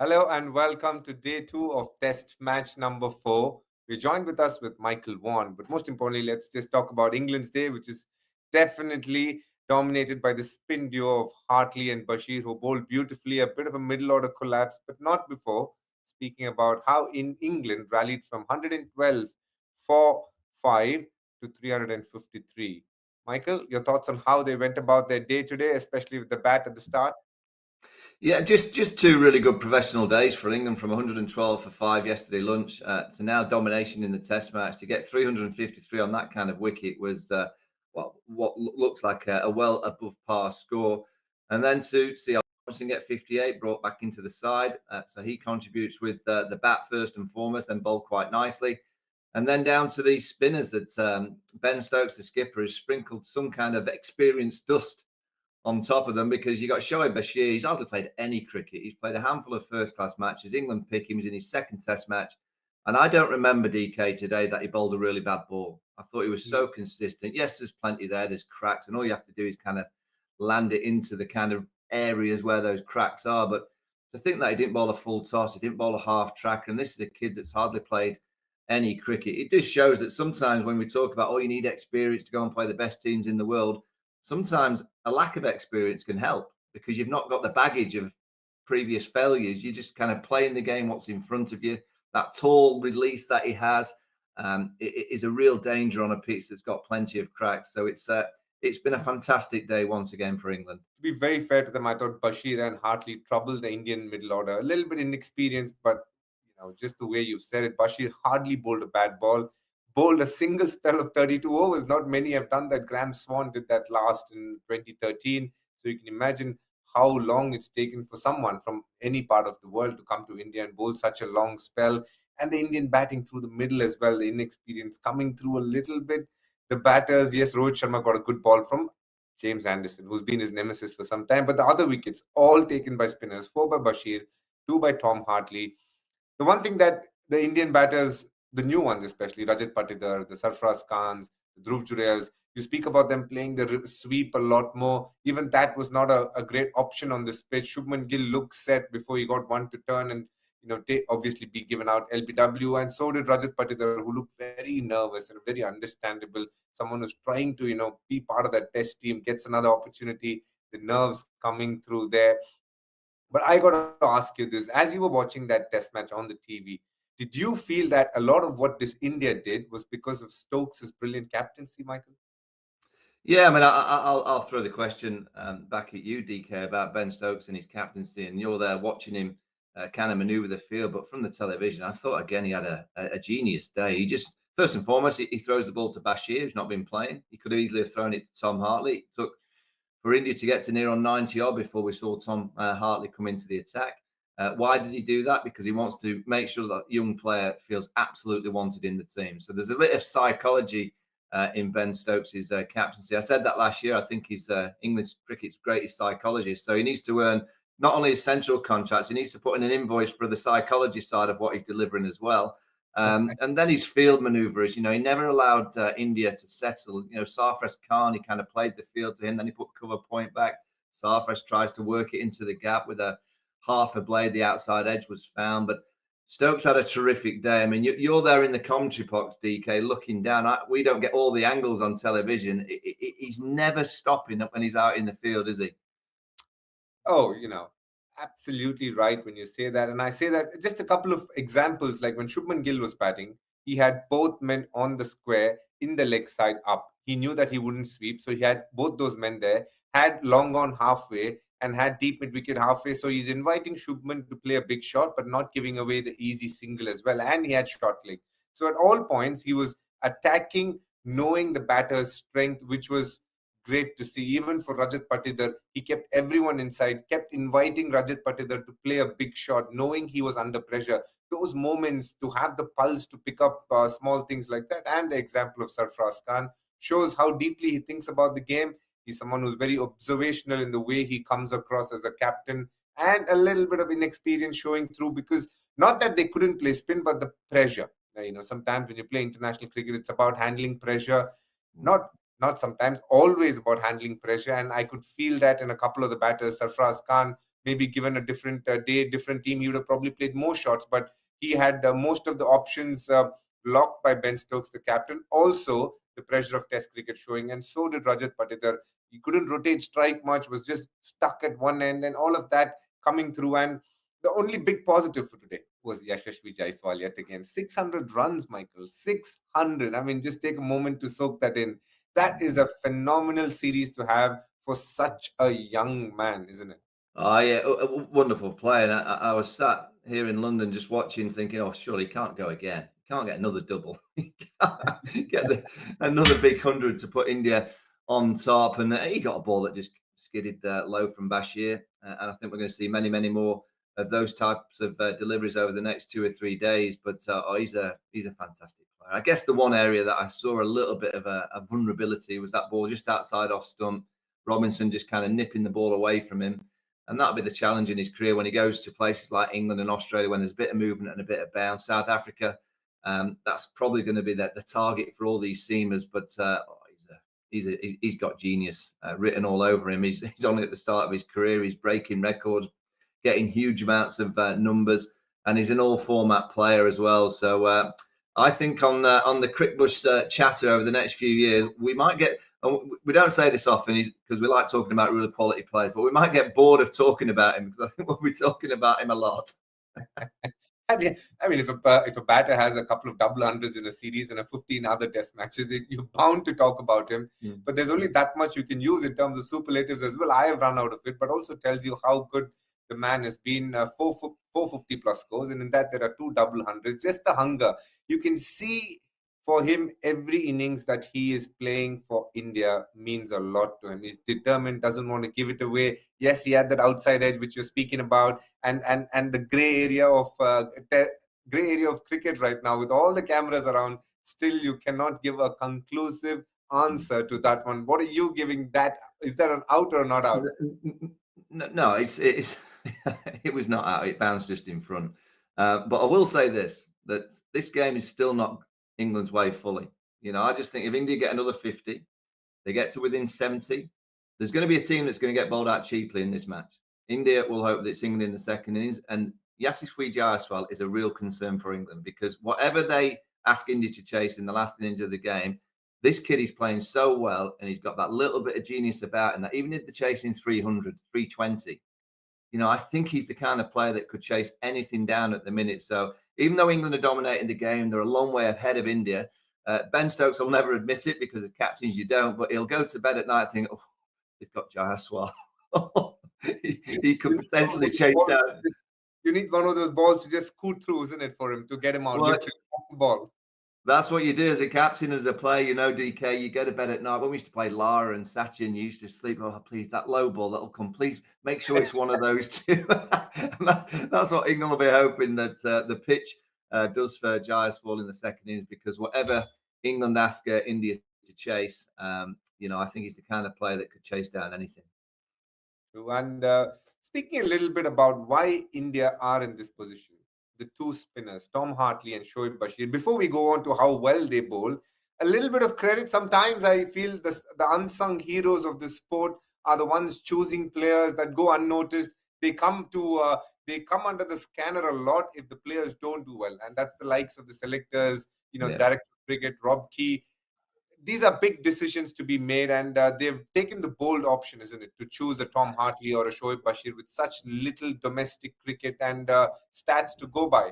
Hello and welcome to day two of test match number four. We're joined with us with Michael Vaughan, but most importantly, let's just talk about England's day, which is definitely dominated by the spin duo of Hartley and Bashir, who bowled beautifully, a bit of a middle order collapse, but not before. Speaking about how in England rallied from 112 for 5 to 353. Michael, your thoughts on how they went about their day today, especially with the bat at the start? Yeah, just two really good professional days for England from 112 for 5 yesterday lunch to now domination in the Test match. To get 353 on that kind of wicket was looks like a well above par score, and then to see Robinson get 58 brought back into the side, so he contributes with the bat first and foremost, then bowled quite nicely. And then down to these spinners that Ben Stokes, the skipper, has sprinkled some kind of experienced dust on top of them because you got Shoaib Bashir. He's hardly played any cricket. He's played a handful of first-class matches. England pick him. He's in his second Test match. And I don't remember DK today that he bowled a really bad ball. I thought he was so consistent. Yes, there's plenty there. There's cracks, and all you have to do is kind of land it into the kind of areas where those cracks are. But to think that he didn't bowl a full toss, he didn't bowl a half track, and this is a kid that's hardly played any cricket. It just shows that sometimes when we talk about, oh, you need experience to go and play the best teams in the world, sometimes a lack of experience can help because you've not got the baggage of previous failures. You just kind of playing the game, what's in front of you. That tall release that he has it is a real danger on a pitch that's got plenty of cracks. So it's been a fantastic day once again for England. To be very fair to them, I thought Bashir and Hartley troubled the Indian middle order. A little bit inexperienced, but just the way you said it, Bashir hardly bowled a bad ball. Bowled a single spell of 32 overs. Not many have done that. Graham Swan did that last in 2013. So you can imagine how long it's taken for someone from any part of the world to come to India and bowl such a long spell. And the Indian batting through the middle as well, the inexperience coming through a little bit. The batters, yes, Rohit Sharma got a good ball from James Anderson, who's been his nemesis for some time. But the other wickets, all taken by spinners, four by Bashir, two by Tom Hartley. The one thing that the Indian batters, the new ones especially, Rajat Patidar, the Sarfaraz Khans, the Dhruv Jurels, you speak about them playing the sweep a lot more. Even that was not a great option on this pitch. Shubman Gill looked set before he got one to turn and obviously be given out LBW, and so did Rajat Patidar, who looked very nervous and very understandable. Someone who's trying to be part of that test team, gets another opportunity, the nerves coming through there. But I got to ask you this: as you were watching that test match on the TV, did you feel that a lot of what this India did was because of Stokes' brilliant captaincy, Michael? Yeah, I mean, I'll throw the question back at you, DK, about Ben Stokes and his captaincy, and you're there watching him kind of manoeuvre the field. But from the television, I thought again he had a genius day. He just first and foremost he throws the ball to Bashir, who's not been playing. He could have easily have thrown it to Tom Hartley. It took for India to get to near on 90 odd before we saw Tom Hartley come into the attack. Why did he do that? Because he wants to make sure that young player feels absolutely wanted in the team. So there's a bit of psychology in Ben Stokes' captaincy. I said that last year. I think he's English cricket's greatest psychologist. So he needs to earn not only his central contracts, he needs to put in an invoice for the psychology side of what he's delivering as well. And then his field manoeuvres, he never allowed India to settle. Sarfaraz Khan, he kind of played the field to him, then he put cover point back. Sarfaraz tries to work it into the gap with a half a blade. The outside edge was found, but Stokes had a terrific day. I mean, you're there in the commentary box, DK, looking down. We don't get all the angles on television. He's never stopping when he's out in the field, is he? Oh, absolutely right when you say that. And I say that just a couple of examples, like when Shubman Gill was batting, he had both men on the square in the leg side up. He knew that he wouldn't sweep, so he had both those men there, had long on halfway and had deep mid wicket halfway. So he's inviting Shubman to play a big shot, but not giving away the easy single as well. And he had short leg. So at all points, he was attacking, knowing the batter's strength, which was great to see. Even for Rajat Patidar, he kept everyone inside, kept inviting Rajat Patidar to play a big shot, knowing he was under pressure. Those moments to have the pulse to pick up small things like that, and the example of Sarfaraz Khan shows how deeply he thinks about the game. He's someone who's very observational in the way he comes across as a captain, and a little bit of inexperience showing through, because not that they couldn't play spin, but the pressure. Sometimes when you play international cricket, it's about handling pressure, not sometimes, always about handling pressure. And I could feel that in a couple of the batters. Sarfaraz Khan maybe given a different day, different team, he would have probably played more shots. But he had most of the options locked by Ben Stokes, the captain. Also, the pressure of Test cricket showing, and so did Rajat Patidar. He couldn't rotate strike much, was just stuck at one end, and all of that coming through. And the only big positive for today was Yashasvi Jaiswal yet again. 600 runs, Michael. 600. I mean, just take a moment to soak that in. That is a phenomenal series to have for such a young man, isn't it? Oh yeah, a wonderful play. And I was sat here in London just watching, thinking, "Oh, surely he can't go again. He can't get another double. He can't get another big hundred to put India on top." And he got a ball that just skidded low from Bashir. And I think we're going to see many, many more of those types of deliveries over the next 2 or 3 days. But he's a fantastic player. I guess the one area that I saw a little bit of a vulnerability was that ball just outside off stump. Robinson just kind of nipping the ball away from him. And that'll be the challenge in his career when he goes to places like England and Australia, when there's a bit of movement and a bit of bounce. South Africa, that's probably going to be the target for all these seamers. But he's got genius written all over him. He's only at the start of his career. He's breaking records, getting huge amounts of numbers, and he's an all-format player as well. So I think on the Cricbuzz Chatter over the next few years, we might get. We don't say this often because we like talking about really quality players, but we might get bored of talking about him because I think we'll be talking about him a lot. I mean, if a batter has a couple of double hundreds in a series and a 15 other test matches, you're bound to talk about him. But there's only that much you can use in terms of superlatives as well. I have run out of it, but also tells you how good the man has been. 450 plus scores, and in that there are 2 double hundreds. Just the hunger. You can see for him, every innings that he is playing for India means a lot to him. He's determined, doesn't want to give it away. Yes, he had that outside edge which you're speaking about, and the grey area of cricket right now with all the cameras around. Still, you cannot give a conclusive answer to that one. What are you giving that? Is that an out or not out? No, it's it was not out. It bounced just in front. But I will say that this game is still not England's way fully. I just think if India get another 50, they get to within 70, there's going to be a team that's going to get bowled out cheaply in this match. India will hope that it's England in the second innings, and Yashasvi Jaiswal is a real concern for England because whatever they ask India to chase in the last innings of the game, this kid is playing so well, and he's got that little bit of genius about him that even if they're chasing 300, 320, I think he's the kind of player that could chase anything down at the minute. So even though England are dominating the game, they're a long way ahead of India. Ben Stokes will never admit it because as captains you don't, but he'll go to bed at night thinking, "Oh, they've got Jaiswal." he could potentially chase down. You need one of those balls to just scoot through, isn't it, for him to get him out? Well, literally, the ball. That's what you do as a captain, as a player. DK, you go to bed at night. When we used to play Lara and Sachin, you used to sleep. Oh, please, that low ball that'll come. Please make sure it's one of those two. And that's what England will be hoping that the pitch does for Jaiswal in the second innings, because whatever England ask India to chase, I think he's the kind of player that could chase down anything. And speaking a little bit about why India are in this position, the 2 spinners, Tom Hartley and Shoaib Bashir. Before we go on to how well they bowl, a little bit of credit. Sometimes I feel the unsung heroes of the sport are the ones choosing players that go unnoticed. They come under the scanner a lot if the players don't do well, and that's the likes of the selectors, Director of Cricket, Rob Key. These are big decisions to be made, and they've taken the bold option, isn't it, to choose a Tom Hartley or a Shoaib Bashir with such little domestic cricket and stats to go by.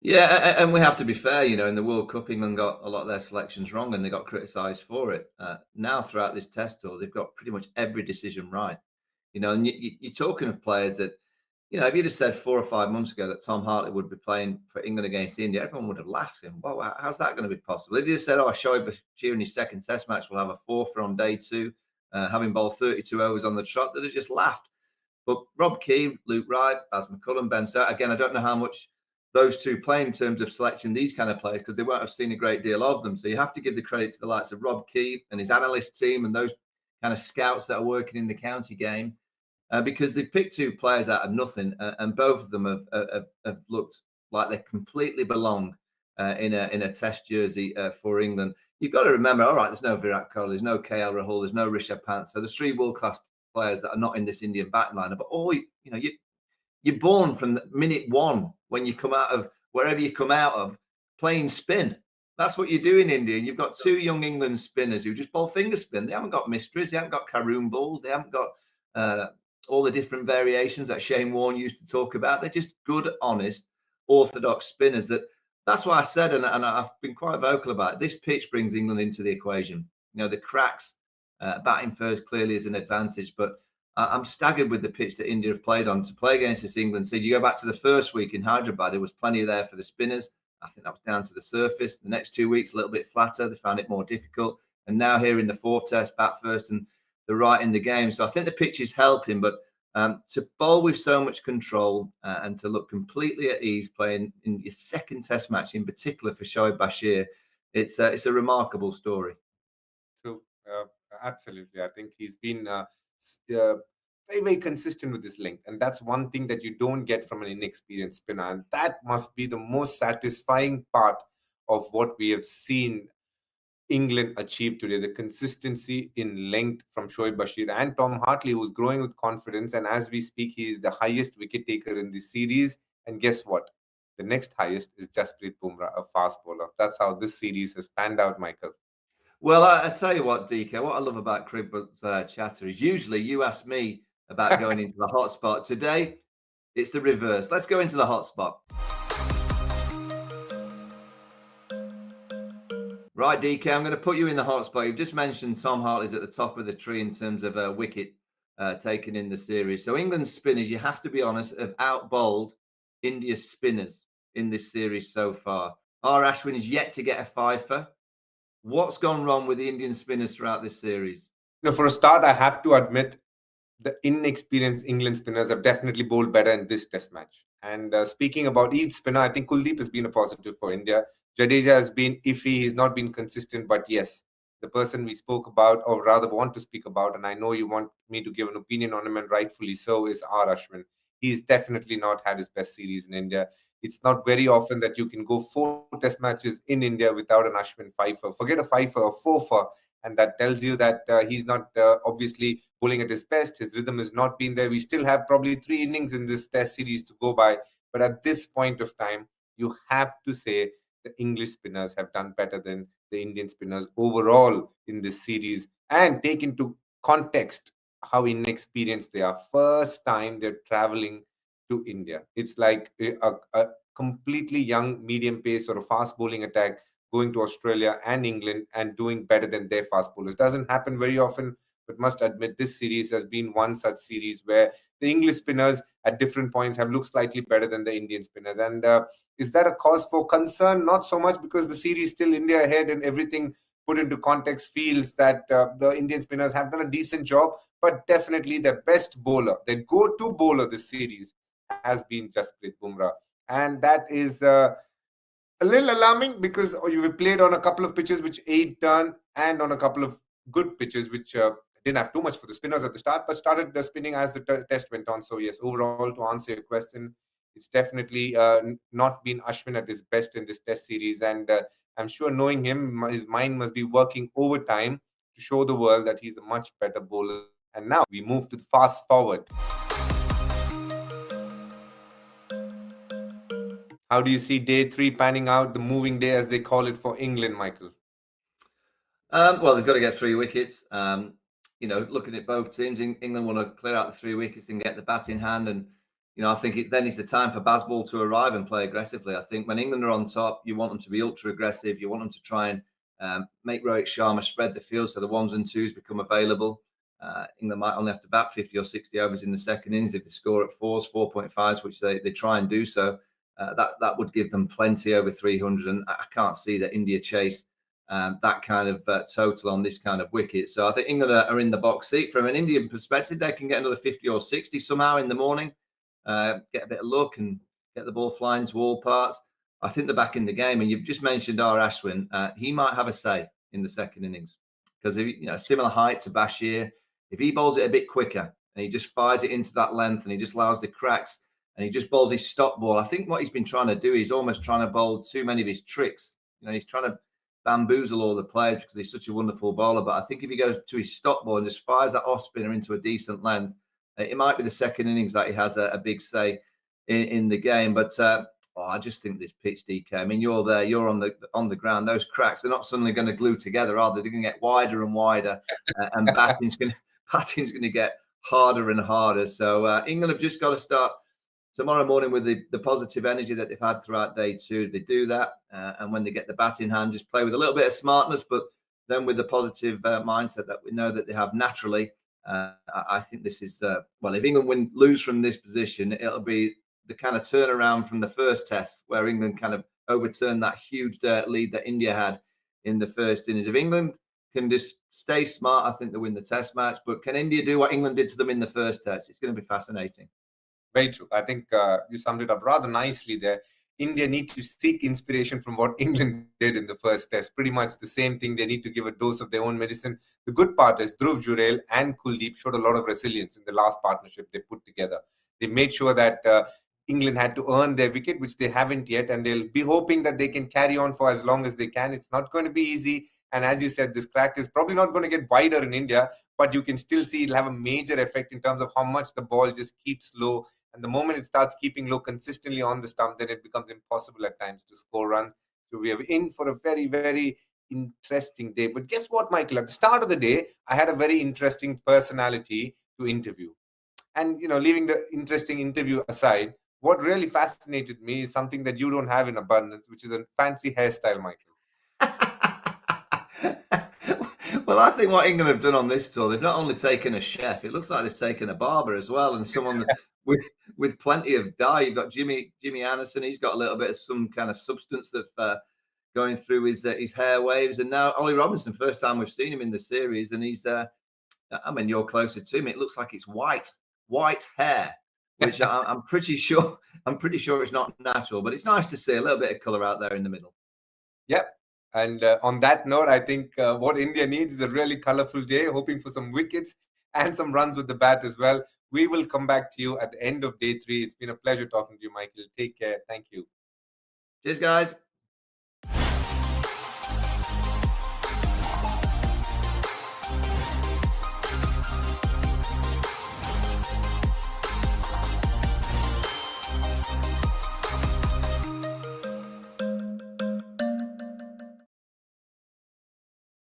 Yeah, and we have to be fair. In the World Cup, England got a lot of their selections wrong, and they got criticised for it. Now, throughout this Test tour, they've got pretty much every decision right. And you're talking of players that, if you'd have said 4 or 5 months ago that Tom Hartley would be playing for England against India, everyone would have laughed him. Well, how's that going to be possible? If you just said, Shoaib Bashir in his second Test match will have a 4-for on day 2, having bowled 32 overs on the trot, they'd have just laughed. But Rob Key, Luke Wright, Baz McCullum, Ben Stokes, again, I don't know how much those two play in terms of selecting these kind of players because they won't have seen a great deal of them. So you have to give the credit to the likes of Rob Key and his analyst team and those kind of scouts that are working in the county game. Because they've picked 2 players out of nothing, and both of them have looked like they completely belong in a Test jersey for England. You've got to remember, all right, there's no Virat Kohli, there's no KL Rahul, there's no Rishabh Pant, so there's 3 world-class players that are not in this Indian back lineup. But you're born from the minute one when you come out of wherever you come out of playing spin. That's what you do in India. And you've got two young England spinners who just bowl finger spin. They haven't got mysteries. They haven't got Karoon balls. They haven't got all the different variations that Shane Warne used to talk about. They're just good, honest, orthodox spinners. That's why I said, and I've been quite vocal about it, this pitch brings England into the equation. The cracks, batting first clearly is an advantage, but I'm staggered with the pitch that India have played on to play against this England side. You go back to the first week in Hyderabad, there was plenty there for the spinners. I think that was down to the surface. The next 2 weeks, a little bit flatter. They found it more difficult. And now here in the fourth test, bat first and the right in the game. So I think the pitch is helping, but to bowl with so much control and to look completely at ease playing in your second test match, in particular for Shoaib Bashir, it's a remarkable story. True. Absolutely. I think he's been very, very consistent with his length. And that's one thing that you don't get from an inexperienced spinner. And that must be the most satisfying part of what we have seen England achieve today, the consistency in length from Shoaib Bashir and Tom Hartley, who's growing with confidence. And as we speak, he is the highest wicket taker in this series. And guess what? The next highest is Jasprit Bumrah, a fast bowler. That's how this series has panned out, Michael. Well, I tell you what, DK, what I love about Cricbuzz Chatter is usually you ask me about going into the hot spot. Today, it's the reverse. Let's go into the hot spot. Right, DK, I'm going to put you in the hot spot. You've just mentioned Tom Hartley's at the top of the tree in terms of a wicket taken in the series. So England's spinners, you have to be honest, have out-bowled India's spinners in this series so far. R. Ashwin is yet to get a fifer. What's gone wrong with the Indian spinners throughout this series? For a start, I have to admit the inexperienced England spinners have definitely bowled better in this test match. And speaking about each spinner, I think Kuldeep has been a positive for India. Jadeja has been iffy. He's not been consistent. But yes, the person we spoke about, or rather want to speak about, and I know you want me to give an opinion on him, and rightfully so, is R. Ashwin. He's definitely not had his best series in India. It's not very often that you can go 4 test matches in India without an Ashwin fifer. Forget a fifer, a four-fer. And that tells you that he's not obviously bowling at his best. His rhythm has not been there. We still have probably 3 innings in this test series to go by. But at this point of time, you have to say the English spinners have done better than the Indian spinners overall in this series. And take into context how inexperienced they are. First time they're traveling to India. It's like a completely young medium pace or a fast bowling attack going to Australia and England and doing better than their fast bowlers. Doesn't happen very often, but must admit this series has been one such series where the English spinners at different points have looked slightly better than the Indian spinners. And is that a cause for concern? Not so much, because the series still India ahead and everything put into context feels that the Indian spinners have done a decent job, but definitely their best bowler, their go-to bowler this series has been Jasprit Bumrah. And that is a little alarming because you played on a couple of pitches which aid turn and on a couple of good pitches which didn't have too much for the spinners at the start, but started spinning as the test went on. So yes, overall, to answer your question, it's definitely not been Ashwin at his best in this test series. And I'm sure knowing him, his mind must be working overtime to show the world that he's a much better bowler. And now we move to the fast forward. How do you see day 3 panning out, the moving day as they call it for England, Michael? Well, they've got to get 3 wickets. Looking at both teams, England want to clear out the 3 wickets and get the bat in hand. And, I think then is the time for Bazball to arrive and play aggressively. I think when England are on top, you want them to be ultra aggressive. You want them to try and make Rohit Sharma spread the field so the 1s and 2s become available. England might only have to bat 50 or 60 overs in the second innings if they score at 4s, 4.5s, which they try and do so. That would give them plenty over 300. And I can't see that India chase that kind of total on this kind of wicket. So I think England are in the box seat. From an Indian perspective, they can get another 50 or 60 somehow in the morning, get a bit of luck and get the ball flying to all parts. I think they're back in the game. And you've just mentioned R. Ashwin. He might have a say in the second innings because, similar height to Bashir, if he bowls it a bit quicker and he just fires it into that length and he just allows the cracks and he just bowls his stop ball, I think what he's been trying to do is almost trying to bowl too many of his tricks. He's trying to bamboozle all the players because he's such a wonderful bowler. But I think if he goes to his stop ball and just fires that off spinner into a decent length, it might be the second innings that he has a big say in the game. But I just think this pitch, DK. I mean, you're there, you're on the ground. Those cracks, they're not suddenly going to glue together, are they? They're going to get wider and wider, and batting's going to get harder and harder. So England have just got to start tomorrow morning with the positive energy that they've had throughout day two. They do that, and when they get the bat in hand, just play with a little bit of smartness, but then with the positive mindset that we know that they have naturally. I think this is well, if England lose from this position, it'll be the kind of turnaround from the first test where England kind of overturned that huge lead that India had in the first innings. If England can just stay smart, I think they'll win the test match. But can India do what England did to them in the first test? It's going to be fascinating. Very true. I think you summed it up rather nicely there. India need to seek inspiration from what England did in the first test. Pretty much the same thing. They need to give a dose of their own medicine. The good part is Dhruv Jurel and Kuldeep showed a lot of resilience in the last partnership they put together. They made sure that England had to earn their wicket, which they haven't yet, and they'll be hoping that they can carry on for as long as they can. It's not going to be easy. And as you said, this crack is probably not going to get wider in India, but you can still see it'll have a major effect in terms of how much the ball just keeps low. And the moment it starts keeping low consistently on the stump, then it becomes impossible at times to score runs. So we are in for a very, very interesting day. But guess what, Michael? At the start of the day, I had a very interesting personality to interview. And, leaving the interesting interview aside, what really fascinated me is something that you don't have in abundance, which is a fancy hairstyle, Michael. Well, I think what England have done on this tour, they've not only taken a chef, it looks like they've taken a barber as well, and someone with plenty of dye. You've got Jimmy Anderson, he's got a little bit of some kind of substance that's going through his hair waves, and now Ollie Robinson, first time we've seen him in the series, and he's you're closer to me. It looks like it's white hair, which I'm pretty sure it's not natural, but it's nice to see a little bit of colour out there in the middle. Yep. And on that note, I think what India needs is a really colourful day, hoping for some wickets and some runs with the bat as well. We will come back to you at the end of day 3. It's been a pleasure talking to you, Michael. Take care. Thank you. Cheers, guys.